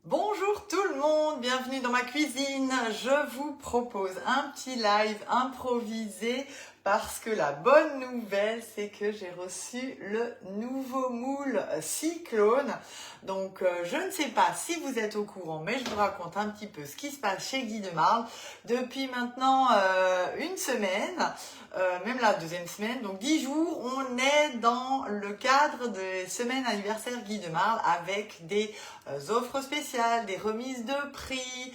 Bonjour tout le monde, bienvenue dans ma cuisine. Je vous propose un petit live improvisé parce que la bonne nouvelle, c'est que j'ai reçu le nouveau moule Cyclone. Donc, je ne sais pas si vous êtes au courant, mais je vous raconte un petit peu ce qui se passe chez Guy de Marle depuis maintenant une semaine, même la deuxième semaine, donc 10 jours. On est dans le cadre des semaines anniversaires Guy de Marle avec des offres spéciales, des remises de prix,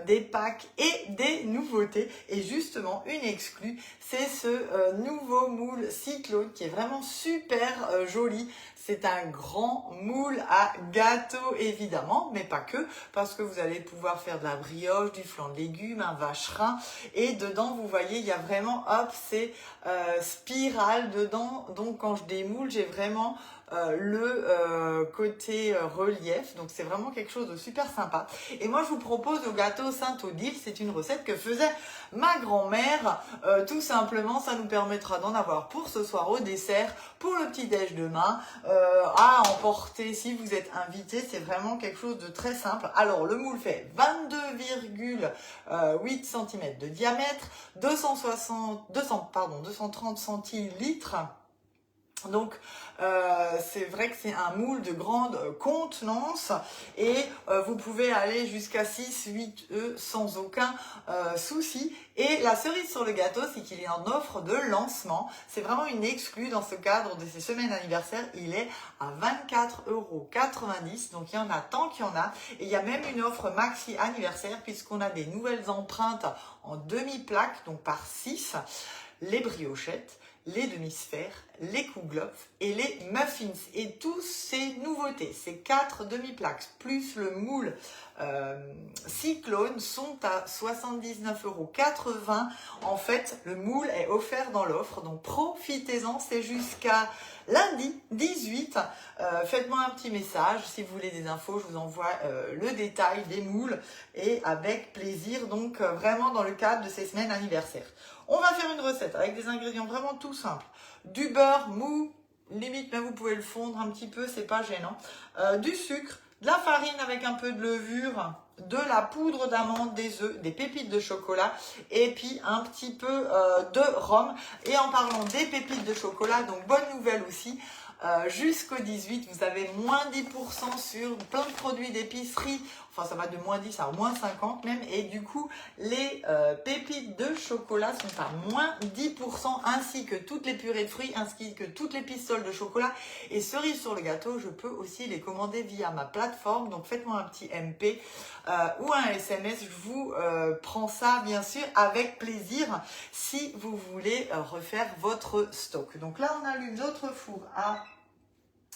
des packs et des nouveautés. Et justement, une exclue, c'est ce nouveau moule Cyclone qui est vraiment super joli. C'est un grand moule à gâteau évidemment, mais pas que, parce que vous allez pouvoir faire de la brioche, du flan de légumes, un vacherin. Et dedans, vous voyez, il y a vraiment, hop, c'est spirale dedans. Donc quand je démoule, j'ai vraiment le côté relief, donc c'est vraiment quelque chose de super sympa. Et moi je vous propose le gâteau Saint-Odile. C'est une recette que faisait ma grand-mère, tout simplement. Ça nous permettra d'en avoir pour ce soir au dessert, pour le petit déj demain, à emporter si vous êtes invité. C'est vraiment quelque chose de très simple. Alors le moule fait 22,8 cm de diamètre, 230 centilitres. Donc c'est vrai que c'est un moule de grande contenance et vous pouvez aller jusqu'à 6-8 œufs sans aucun souci. Et la cerise sur le gâteau, c'est qu'il est en offre de lancement. C'est vraiment une exclue dans ce cadre de ces semaines anniversaires. Il est à 24,90 €. Donc il y en a tant qu'il y en a. Et il y a même une offre maxi anniversaire puisqu'on a des nouvelles empreintes en demi-plaque, donc par 6, les briochettes, les demi-sphères, les kouglof et les muffins. Et toutes ces nouveautés, ces 4 demi-plaques, plus le moule Cyclone, sont à 79,80 €. En fait, le moule est offert dans l'offre, donc profitez-en, c'est jusqu'à lundi 18. Faites-moi un petit message si vous voulez des infos, je vous envoie le détail des moules et avec plaisir, donc vraiment dans le cadre de ces semaines anniversaires. On va faire une recette avec des ingrédients vraiment tout simples. Du beurre mou, limite même vous pouvez le fondre un petit peu, c'est pas gênant. Du sucre, de la farine avec un peu de levure, de la poudre d'amande, des œufs, des pépites de chocolat et puis un petit peu de rhum. Et en parlant des pépites de chocolat, donc bonne nouvelle aussi, jusqu'au 18, vous avez moins 10% sur plein de produits d'épicerie. Enfin, ça va de moins 10 à moins 50 même. Et du coup, les pépites de chocolat sont à moins 10%, ainsi que toutes les purées de fruits, ainsi que toutes les pistoles de chocolat. Et cerise sur le gâteau, je peux aussi les commander via ma plateforme. Donc, faites-moi un petit MP ou un SMS. Je vous prends ça, bien sûr, avec plaisir, si vous voulez refaire votre stock. Donc là, on allume notre four à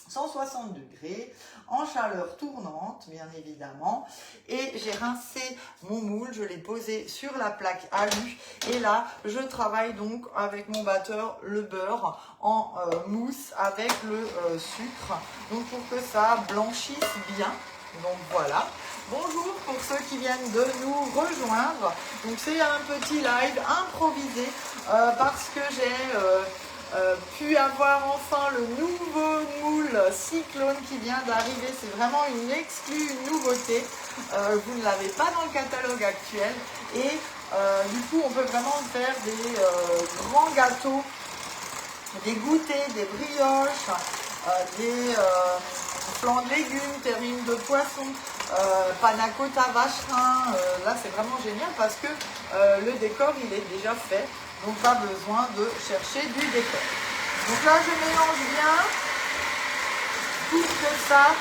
160 degrés, en chaleur tournante, bien évidemment. Et j'ai rincé mon moule, je l'ai posé sur la plaque alu. Et là, je travaille donc avec mon batteur, le beurre en mousse avec le sucre. Donc pour que ça blanchisse bien. Donc voilà. Bonjour pour ceux qui viennent de nous rejoindre. Donc c'est un petit live improvisé parce que j'ai pu avoir enfin le nouveau moule Cyclone qui vient d'arriver. C'est vraiment une exclue, une nouveauté. Vous ne l'avez pas dans le catalogue actuel. Et du coup, on peut vraiment faire des grands gâteaux, des goûters, des brioches, des flancs de légumes, terrines de poisson, panna cotta, vacherin. Là, c'est vraiment génial parce que le décor, il est déjà fait. Donc, pas besoin de chercher du décor. Donc là, je mélange bien pour que ça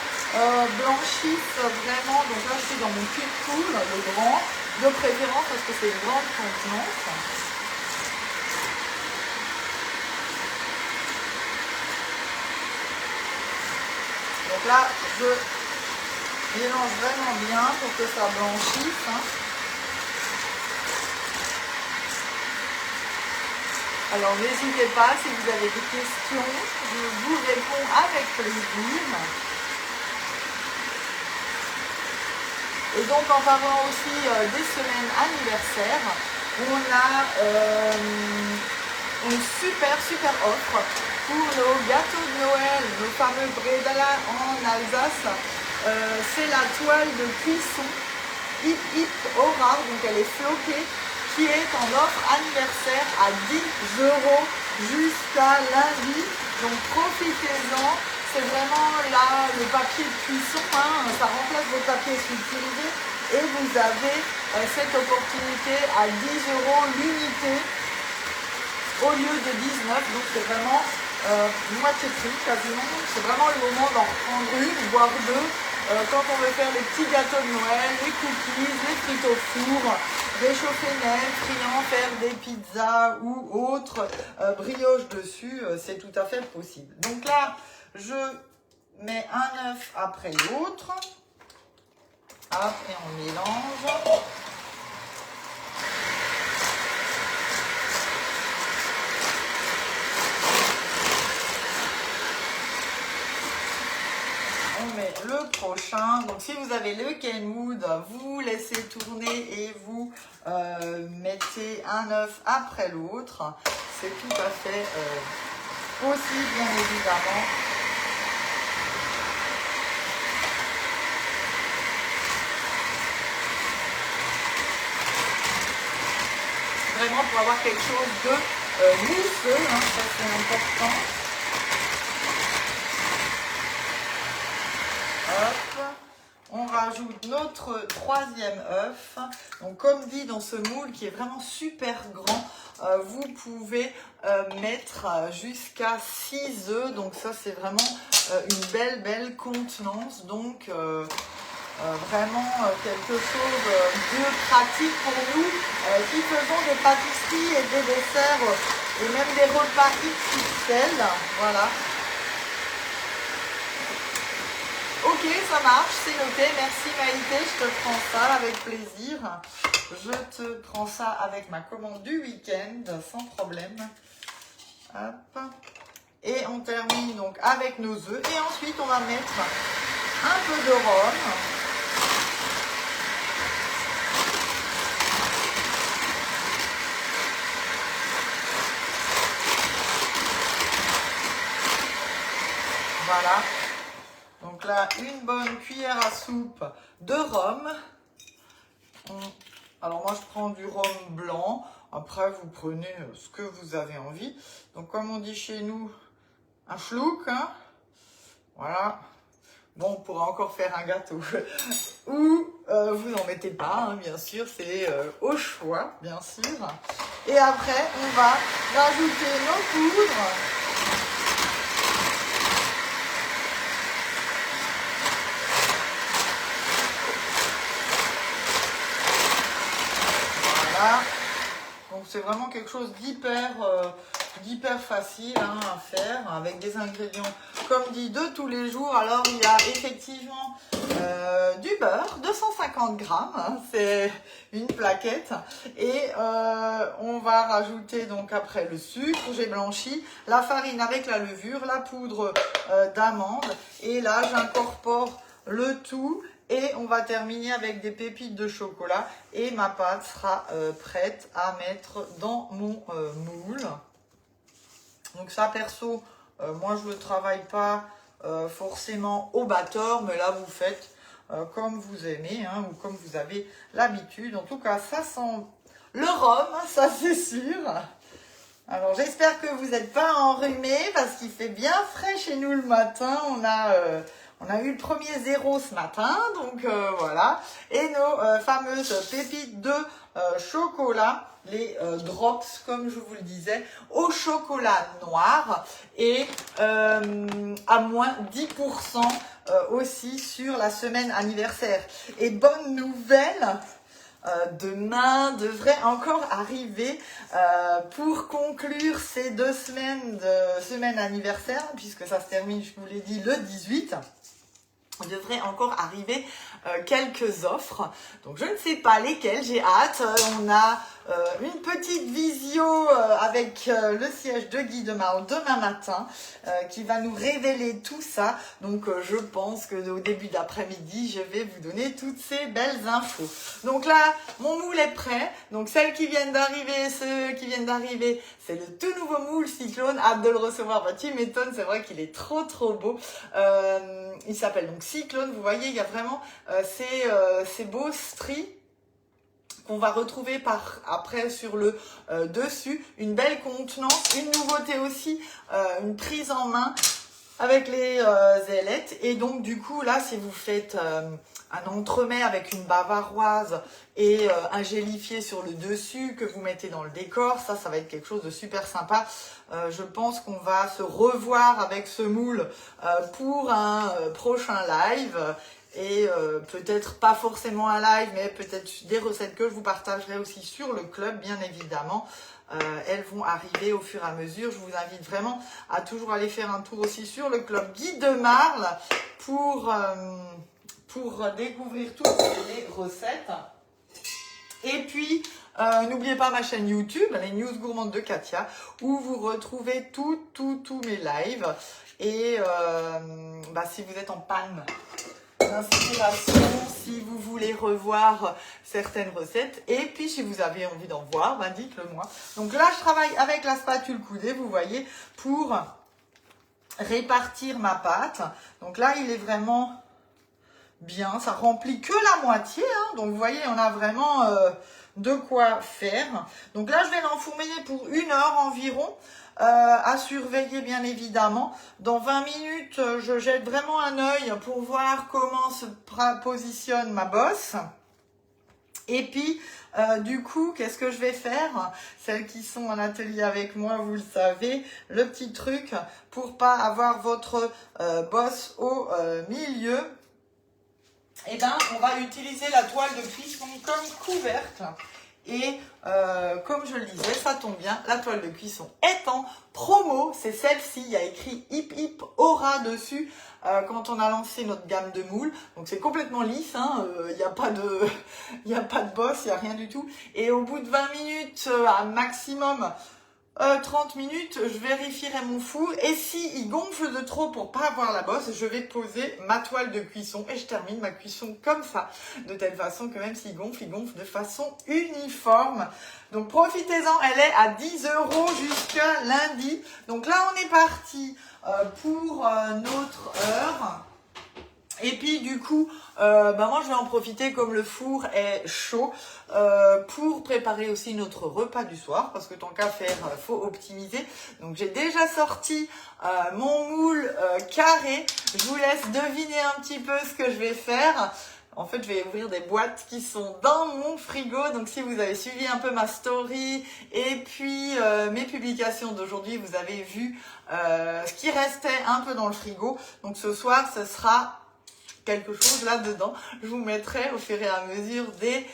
blanchisse vraiment. Donc là, je suis dans mon cube cool, le grand, de préférence parce que c'est une grande contenance. Donc là, je mélange vraiment bien pour que ça blanchisse. Alors n'hésitez pas, si vous avez des questions, je vous réponds avec plaisir. Et donc en parlant aussi des semaines anniversaires, on a une super offre pour nos gâteaux de Noël, nos fameux Bredala en Alsace. c'est la toile de cuisson Hip Hip Aura, donc elle est floquée, qui est en offre anniversaire à 10 € jusqu'à lundi. Donc profitez-en, c'est vraiment là le papier de cuisson, hein, ça remplace vos papiers sulfurisés et vous avez cette opportunité à 10 € l'unité au lieu de 19, donc c'est vraiment moitié prix quasiment. C'est vraiment le moment d'en reprendre une, voire deux, quand on veut faire les petits gâteaux de Noël, les cookies, les frites au four, réchauffer net, friand, faire des pizzas ou autres brioches dessus, c'est tout à fait possible. Donc là, je mets un œuf après l'autre. Hop, et on mélange. On met le prochain. Donc si vous avez le Kenwood, vous laissez tourner et vous mettez un œuf après l'autre. C'est tout à fait possible, bien évidemment. Vraiment pour avoir quelque chose de mousseux, hein, ça c'est important. Hop, on rajoute notre troisième œuf. Donc comme dit dans ce moule qui est vraiment super grand, vous pouvez mettre jusqu'à 6 œufs. Donc ça c'est vraiment une belle contenance. Donc vraiment quelque chose de pratique pour nous qui faisons des pâtisseries et des desserts et même des repas XXL. Voilà. Ok, ça marche, c'est noté. Merci Maïté, je te prends ça avec plaisir. Je te prends ça avec ma commande du week-end, sans problème. Hop. Et on termine donc avec nos œufs. Et ensuite, on va mettre un peu de rhum. Voilà. Donc là, une bonne cuillère à soupe de rhum. Alors moi, je prends du rhum blanc. Après, vous prenez ce que vous avez envie. Donc comme on dit chez nous, un schluck. Hein. Voilà. Bon, on pourra encore faire un gâteau. Ou vous n'en mettez pas, hein, bien sûr. C'est au choix, bien sûr. Et après, on va rajouter nos poudres. Donc c'est vraiment quelque chose d'hyper facile hein, à faire avec des ingrédients comme dit de tous les jours. Alors il y a effectivement du beurre, 250 grammes, hein, c'est une plaquette. Et on va rajouter donc après le sucre, j'ai blanchi, la farine avec la levure, la poudre d'amande. Et là j'incorpore le tout. Et on va terminer avec des pépites de chocolat et ma pâte sera prête à mettre dans mon moule. Donc ça perso, moi je ne le travaille pas forcément au batteur, mais là vous faites comme vous aimez hein, ou comme vous avez l'habitude. En tout cas, ça sent le rhum, ça c'est sûr. Alors j'espère que vous n'êtes pas enrhumés parce qu'il fait bien frais chez nous le matin. On a eu le premier 0 ce matin, donc voilà. Et nos fameuses pépites de chocolat, les drops, comme je vous le disais, au chocolat noir et à moins 10% aussi sur la semaine anniversaire. Et bonne nouvelle, demain devrait encore arriver pour conclure ces 2 semaines de semaine anniversaire, puisque ça se termine, je vous l'ai dit, le 18. Il devrait encore arriver quelques offres. Donc je ne sais pas lesquelles, j'ai hâte. On a une petite visio avec le siège de Guy de Marle demain matin qui va nous révéler tout ça. Donc je pense que au début d'après-midi, je vais vous donner toutes ces belles infos. Donc là, mon moule est prêt. Donc celles qui viennent d'arriver, ceux qui viennent d'arriver, c'est le tout nouveau moule Cyclone. Hâte de le recevoir. Bah, tu m'étonnes, c'est vrai qu'il est trop beau. Il s'appelle donc cyclone. Vous voyez, il y a vraiment ces beaux stries qu'on va retrouver après sur le dessus. Une belle contenance, une nouveauté aussi, une prise en main avec les ailettes. Et donc du coup là, si vous faites un entremets avec une bavaroise et un gélifié sur le dessus que vous mettez dans le décor, ça va être quelque chose de super sympa. Je pense qu'on va se revoir avec ce moule pour un prochain live. Et peut-être pas forcément un live, mais peut-être des recettes que je vous partagerai aussi sur le club, bien évidemment. Elles vont arriver au fur et à mesure. Je vous invite vraiment à toujours aller faire un tour aussi sur le club Guy de Marle pour découvrir toutes les recettes. Et puis, n'oubliez pas ma chaîne YouTube, les News Gourmandes de Katia, où vous retrouvez tous mes lives. Et si vous êtes en panne d'inspiration, si vous voulez revoir certaines recettes, et puis si vous avez envie d'en voir, dites-le moi. Donc là, je travaille avec la spatule coudée, vous voyez, pour répartir ma pâte. Donc là, il est vraiment bien, ça remplit que la moitié, hein. Donc vous voyez, on a vraiment de quoi faire. Donc là, je vais l'enfourner pour 1 heure environ. À surveiller bien évidemment. Dans 20 minutes, je jette vraiment un œil pour voir comment se positionne ma bosse. Et puis, du coup, qu'est-ce que je vais faire? Celles qui sont en atelier avec moi, vous le savez, le petit truc pour pas avoir votre bosse au milieu. Eh bien, on va utiliser la toile de cuisson comme couvercle. Et comme je le disais, ça tombe bien, la toile de cuisson est en promo. C'est celle-ci, il y a écrit Hip Hip Aura dessus quand on a lancé notre gamme de moules. Donc c'est complètement lisse, hein, il n'y a pas de bosse, il n'y a rien du tout. Et au bout de 20 minutes, à maximum 30 minutes, je vérifierai mon four et s'il gonfle de trop pour pas avoir la bosse, je vais poser ma toile de cuisson et je termine ma cuisson comme ça, de telle façon que même s'il gonfle, il gonfle de façon uniforme. Donc profitez-en, elle est à 10 € jusqu'à lundi. Donc là, on est parti pour notre heure. Et puis du coup, moi je vais en profiter comme le four est chaud pour préparer aussi notre repas du soir parce que tant qu'à faire, faut optimiser. Donc j'ai déjà sorti mon moule carré. Je vous laisse deviner un petit peu ce que je vais faire. En fait, je vais ouvrir des boîtes qui sont dans mon frigo. Donc, si vous avez suivi un peu ma story et puis mes publications d'aujourd'hui, vous avez vu ce qui restait un peu dans le frigo. Donc, ce soir, ce sera quelque chose là-dedans. Je vous mettrai au fur et à mesure des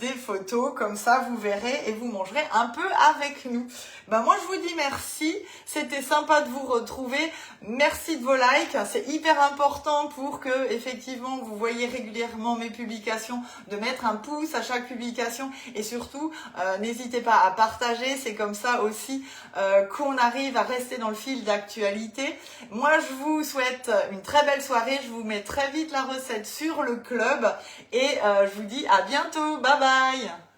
photos, comme ça vous verrez et vous mangerez un peu avec nous. Moi je vous dis merci, c'était sympa de vous retrouver, merci de vos likes, c'est hyper important pour que effectivement vous voyez régulièrement mes publications, de mettre un pouce à chaque publication et surtout n'hésitez pas à partager, c'est comme ça aussi qu'on arrive à rester dans le fil d'actualité. Moi je vous souhaite une très belle soirée, je vous mets très vite la recette sur le club et je vous dis à bientôt, bye bye.